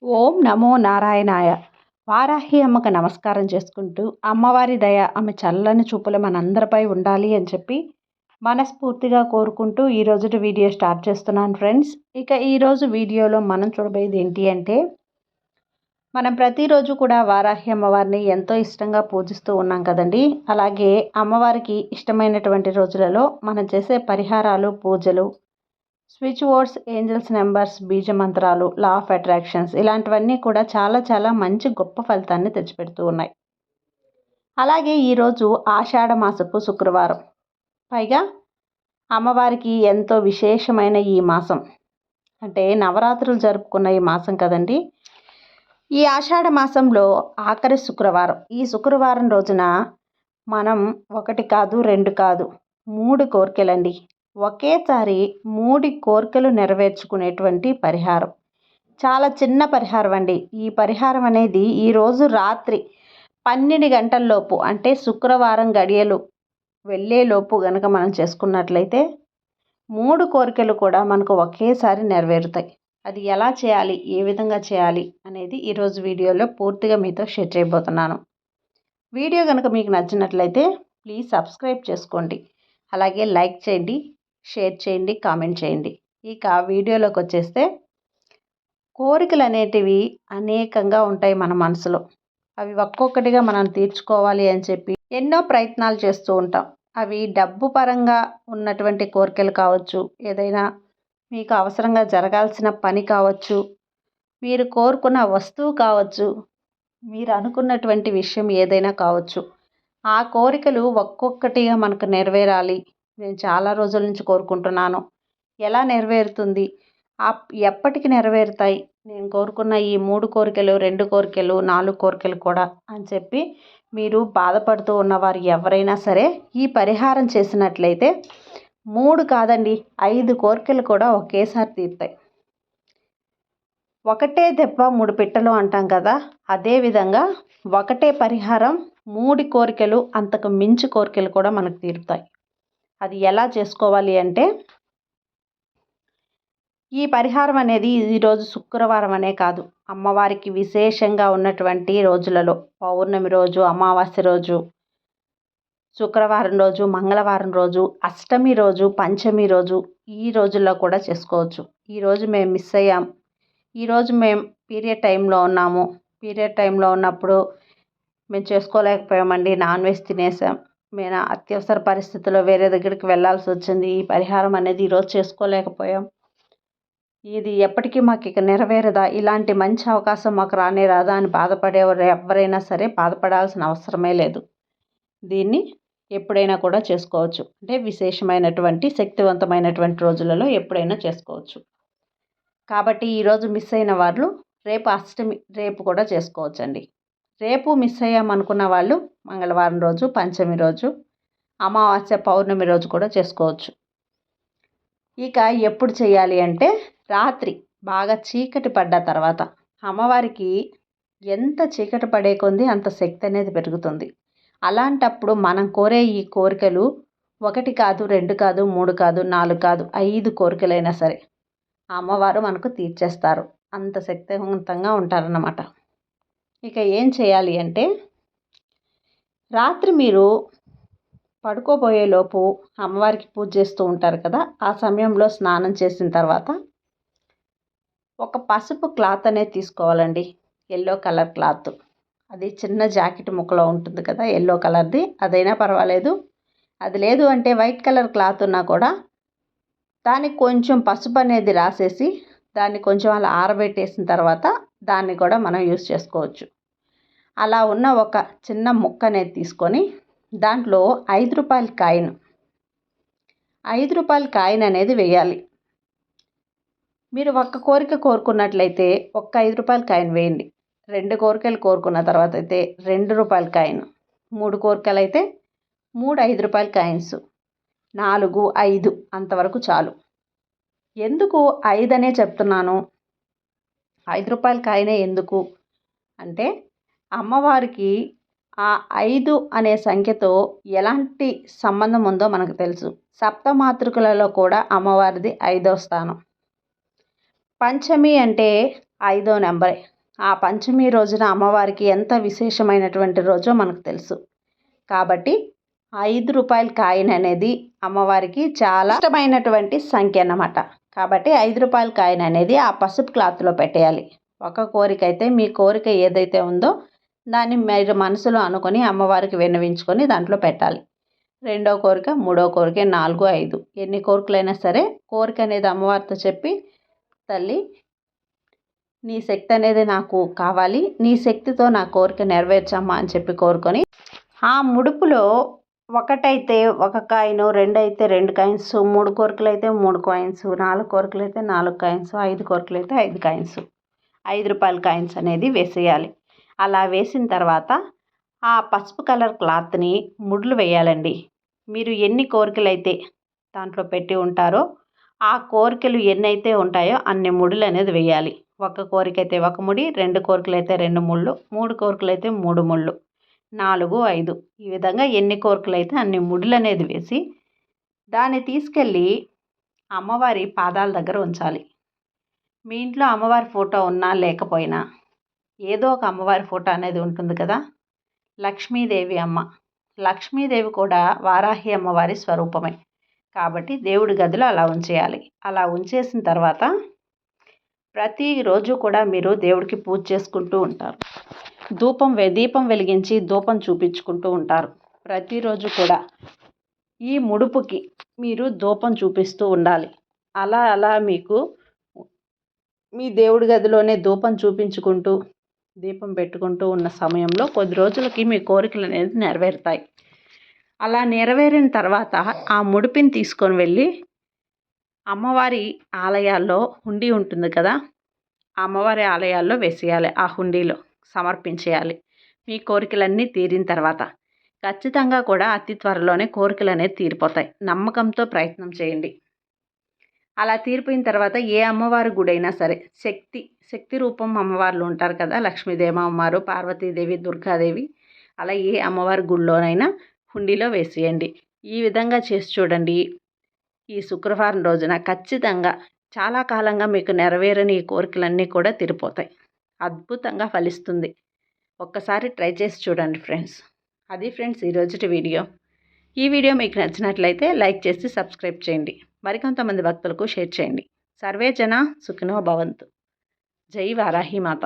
ఓం నమో నారాయణాయ. వారాహి అమ్మకు నమస్కారం చేసుకుంటూ, అమ్మవారి దయ ఆమె చల్లని చూపులు మనందరిపై ఉండాలి అని చెప్పి మనస్ఫూర్తిగా కోరుకుంటూ ఈరోజుటి వీడియో స్టార్ట్ చేస్తున్నాను ఫ్రెండ్స్. ఇక ఈరోజు వీడియోలో మనం చూడబోయేది ఏంటి అంటే, మనం ప్రతిరోజు కూడా వారాహి అమ్మవారిని ఎంతో ఇష్టంగా పూజిస్తూ ఉన్నాం కదండి. అలాగే అమ్మవారికి ఇష్టమైనటువంటి రోజులలో మనం చేసే పరిహారాలు, పూజలు, స్విచ్ వర్డ్స్, ఏంజల్స్ నెంబర్స్, బీజ మంత్రాలు, లా ఆఫ్ అట్రాక్షన్స్ ఇలాంటివన్నీ కూడా చాలా చాలా మంచి గొప్ప ఫలితాన్ని తెచ్చిపెడుతూ ఉన్నాయి. అలాగే ఈరోజు ఆషాఢ మాసపు శుక్రవారం, పైగా అమ్మవారికి ఎంతో విశేషమైన ఈ మాసం, అంటే నవరాత్రులు జరుపుకున్న ఈ మాసం కదండి. ఈ ఆషాఢ మాసంలో ఆఖరి శుక్రవారం, ఈ శుక్రవారం రోజున మనం ఒకటి కాదు, రెండు కాదు, 3 కోరికలండి. ఒకేసారి 3 కోరికలు నెరవేర్చుకునేటువంటి పరిహారం. చాలా చిన్న పరిహారం అండి. ఈ పరిహారం అనేది ఈరోజు రాత్రి 12 గంటల్లోపు, అంటే శుక్రవారం గడియలు వెళ్ళేలోపు గనక మనం చేసుకున్నట్లయితే 3 కోరికలు కూడా మనకు ఒకేసారి నెరవేరుతాయి. అది ఎలా చేయాలి, ఏ విధంగా చేయాలి అనేది ఈరోజు వీడియోలో పూర్తిగా మీతో షేర్ చేయబోతున్నాను. వీడియో కనుక మీకు నచ్చినట్లయితే ప్లీజ్ సబ్స్క్రైబ్ చేసుకోండి. అలాగే లైక్ చేయండి, షేర్ చేయండి, కామెంట్ చేయండి. ఇక వీడియోలోకి వచ్చేస్తే, కోరికలు అనేటివి అనేకంగా ఉంటాయి మన మనసులో. అవి ఒక్కొక్కటిగా మనం తీర్చుకోవాలి అని చెప్పి ఎన్నో ప్రయత్నాలు చేస్తూ ఉంటాం. అవి డబ్బు పరంగా ఉన్నటువంటి కోరికలు కావచ్చు, ఏదైనా మీకు అవసరంగా జరగాల్సిన పని కావచ్చు, మీరు కోరుకున్న వస్తువు కావచ్చు, మీరు అనుకున్నటువంటి విషయం ఏదైనా కావచ్చు. ఆ కోరికలు ఒక్కొక్కటిగా మనకు నెరవేరాలి, నేను చాలా రోజుల నుంచి కోరుకుంటున్నాను, ఎలా నెరవేరుతుంది, ఎప్పటికి నెరవేరుతాయి, నేను కోరుకున్న ఈ 3 కోరికలు, 2 కోరికలు, 4 కోరికలు కూడా అని చెప్పి మీరు బాధపడుతూ ఉన్నవారు ఎవరైనా సరే ఈ పరిహారం చేసినట్లయితే 3 కాదండి, 5 కోరికలు కూడా ఒకేసారి తీరుతాయి. ఒకటే దెబ్బ 3 పిట్టలు అంటాం కదా, అదేవిధంగా ఒకటే పరిహారం 3 కోరికలు, అంతకు మించి కోరికలు కూడా మనకు తీరుతాయి. అది ఎలా చేసుకోవాలి అంటే, ఈ పరిహారం అనేది ఈరోజు శుక్రవారం అనే కాదు, అమ్మవారికి విశేషంగా ఉన్నటువంటి రోజులలో పౌర్ణమి రోజు, అమావాస్య రోజు, శుక్రవారం రోజు, మంగళవారం రోజు, అష్టమి రోజు, పంచమి రోజు, ఈ రోజుల్లో కూడా చేసుకోవచ్చు. ఈరోజు మేము మిస్ అయ్యాం, ఈరోజు మేము పీరియడ్ టైంలో ఉన్నాము, పీరియడ్ టైంలో ఉన్నప్పుడు మేము చేసుకోలేకపోయామండి, నాన్ వెజ్ తినేసాం, మేము అత్యవసర పరిస్థితుల్లో వేరే దగ్గరికి వెళ్ళాల్సి వచ్చింది, ఈ పరిహారం అనేది ఈరోజు చేసుకోలేకపోయాం, ఇది ఎప్పటికీ మాకు ఇక నెరవేరదా, ఇలాంటి మంచి అవకాశం మాకు రానే రాదా అని బాధపడేవారు ఎవరైనా సరే బాధపడాల్సిన అవసరమే లేదు. దీన్ని ఎప్పుడైనా కూడా చేసుకోవచ్చు. అంటే విశేషమైనటువంటి శక్తివంతమైనటువంటి రోజులలో ఎప్పుడైనా చేసుకోవచ్చు. కాబట్టి ఈరోజు మిస్ అయిన వాళ్ళు రేపు అష్టమి, రేపు కూడా చేసుకోవచ్చండి. రేపు మిస్ అయ్యామనుకున్న వాళ్ళు మంగళవారం రోజు, పంచమి రోజు, అమావాస్య, పౌర్ణమి రోజు కూడా చేసుకోవచ్చు. ఇక ఎప్పుడు చేయాలి అంటే, రాత్రి బాగా చీకటి పడ్డ తర్వాత. అమ్మవారికి ఎంత చీకటి పడే కొంది అంత శక్తి అనేది పెరుగుతుంది. అలాంటప్పుడు మనం కోరే ఈ కోరికలు 1 కాదు, 2 కాదు, 3 కాదు, 4 కాదు, 5 కోరికలైనా సరే అమ్మవారు మనకు తీర్చేస్తారు. అంత శక్తివంతంగా ఉంటారన్నమాట. ఇక ఏం చేయాలి అంటే, రాత్రి మీరు పడుకోబోయేలోపు అమ్మవారికి పూజ చేస్తూ ఉంటారు కదా, ఆ సమయంలో స్నానం చేసిన తర్వాత ఒక పసుపు క్లాత్ అనేది తీసుకోవాలండి. ఎల్లో కలర్ క్లాత్, అది చిన్న జాకెట్ ముక్కలో ఉంటుంది కదా, ఎల్లో కలర్ది, అదైనా పర్వాలేదు. అది లేదు అంటే వైట్ కలర్ క్లాత్ ఉన్నా కూడా దానికి కొంచెం పసుపు అనేది రాసేసి దాన్ని కొంచెం అలా ఆరబెట్టేసిన తర్వాత దాన్ని కూడా మనం యూస్ చేసుకోవచ్చు. అలా ఉన్న ఒక చిన్న ముక్క అనేది తీసుకొని దాంట్లో 5 రూపాయల కాయిన్, 5 రూపాయల కాయిన్ అనేది వేయాలి. మీరు ఒక్క కోరిక కోరుకున్నట్లయితే ఒక్క 5 రూపాయల కాయిన్ వేయండి. 2 కోరికలు కోరుకున్న తర్వాత అయితే 2 రూపాయల కాయిన్, 3 కోరికలు అయితే 3 5 రూపాయల కాయిన్స్, 4 5 అంతవరకు చాలు. ఎందుకు 5 అనే చెప్తున్నాను, 5 రూపాయల కాయినే ఎందుకు అంటే, అమ్మవారికి ఆ 5 అనే సంఖ్యతో ఎలాంటి సంబంధం ఉందో మనకు తెలుసు. సప్తమాతృకలలో కూడా అమ్మవారిది 5వ స్థానం. పంచమి అంటే 5వ నెంబరే. ఆ పంచమి రోజున అమ్మవారికి ఎంత విశేషమైనటువంటి రోజో మనకు తెలుసు. కాబట్టి రూ. 5 కాయిన్ అనేది అమ్మవారికి చాలా ఇష్టమైనటువంటి సంఖ్య అన్నమాట. కాబట్టి రూ. 5 కాయిన్ అనేది ఆ పసుపు క్లాత్లో పెట్టేయాలి. ఒక కోరిక అయితే మీ కోరిక ఏదైతే ఉందో దాన్ని మీరు మనసులో అనుకొని అమ్మవారికి విన్నవించుకొని దాంట్లో పెట్టాలి. 2వ కోరిక, 3వ కోరిక, 4, 5 ఎన్ని కోరికలైనా సరే కోరిక అనేది అమ్మవారితో చెప్పి, తల్లి నీ శక్తి అనేది నాకు కావాలి, నీ శక్తితో నా కోరిక నెరవేర్చమ్మా అని చెప్పి కోరుకొని ఆ ముడుపులో ఒకటైతే ఒక కాయిన్, 2 అయితే 2 కాయిన్స్, 3 కోరికలు అయితే 3 కాయిన్స్, 4 కోరికలు అయితే 4 కాయిన్స్, 5 కోరికలు అయితే 5 కాయిన్స్, రూ. 5 కాయిన్స్ అనేది వేసేయాలి. అలా వేసిన తర్వాత ఆ పసుపు కలర్ క్లాత్ని ముడులు వేయాలండి. మీరు ఎన్ని కోరికలు అయితే దాంట్లో పెట్టి ఉంటారో ఆ కోరికలు ఎన్నైతే ఉంటాయో అన్ని ముడులు అనేది వేయాలి. ఒక కోరిక అయితే ఒక ముడి, 2 కోరికలు అయితే 2 ముళ్ళు, 3 కోరికలు అయితే 3 ముళ్ళు, 4, 5 ఈ విధంగా ఎన్ని కోరికలు అయితే అన్ని ముడులు అనేది వేసి దాన్ని తీసుకెళ్ళి అమ్మవారి పాదాల దగ్గర ఉంచాలి. మీ ఇంట్లో అమ్మవారి ఫోటో ఉన్నా లేకపోయినా ఏదో ఒక అమ్మవారి ఫోటో అనేది ఉంటుంది కదా. లక్ష్మీదేవి అమ్మ, లక్ష్మీదేవి కూడా వారాహి అమ్మవారి స్వరూపమే. కాబట్టి దేవుడి గదిలో అలా ఉంచేయాలి. అలా ఉంచేసిన తర్వాత ప్రతిరోజు కూడా మీరు దేవుడికి పూజ చేసుకుంటూ ఉంటారు. దీపం వెలిగించి ధూపం చూపించుకుంటూ ఉంటారు. ప్రతిరోజు కూడా ఈ ముడుపుకి మీరు ధూపం చూపిస్తూ ఉండాలి. అలా మీకు మీ దేవుడి గదిలోనే ధూపం చూపించుకుంటూ దీపం పెట్టుకుంటూ ఉన్న సమయంలో కొద్ది రోజులకి మీ కోరికలు అనేది నెరవేరుతాయి. అలా నెరవేరిన తర్వాత ఆ ముడిపిని తీసుకొని వెళ్ళి అమ్మవారి ఆలయాల్లో హుండీ ఉంటుంది కదా, అమ్మవారి ఆలయాల్లో వేసేయాలి. ఆ హుండీలో సమర్పించేయాలి. మీ కోరికలన్నీ తీరిన తర్వాత ఖచ్చితంగా కూడా అతి త్వరలోనే కోరికలు అనేది తీరిపోతాయి. నమ్మకంతో ప్రయత్నం చేయండి. అలా తీరిపోయిన తర్వాత ఏ అమ్మవారి గుడైనా సరే శక్తి రూపం అమ్మవార్లు ఉంటారు కదా, లక్ష్మీదేవి అమ్మవారు, పార్వతీదేవి, దుర్గాదేవి, అలా ఏ అమ్మవారి గుడిలోనైనా హుండీలో వేసేయండి. ఈ విధంగా చేసి చూడండి. ఈ శుక్రవారం రోజున ఖచ్చితంగా చాలా కాలంగా మీకు నెరవేరని ఈ కోరికలన్నీ కూడా తీరిపోతాయి. అద్భుతంగా ఫలిస్తుంది. ఒక్కసారి ట్రై చేసి చూడండి ఫ్రెండ్స్. అది ఫ్రెండ్స్ ఈరోజుటి వీడియో. ఈ వీడియో మీకు నచ్చినట్లయితే లైక్ చేసి సబ్స్క్రైబ్ చేయండి. మరికొంతమంది భక్తులకు షేర్ చేయండి. సర్వే జన సుఖినో భవంతు. జై వారాహి మాత.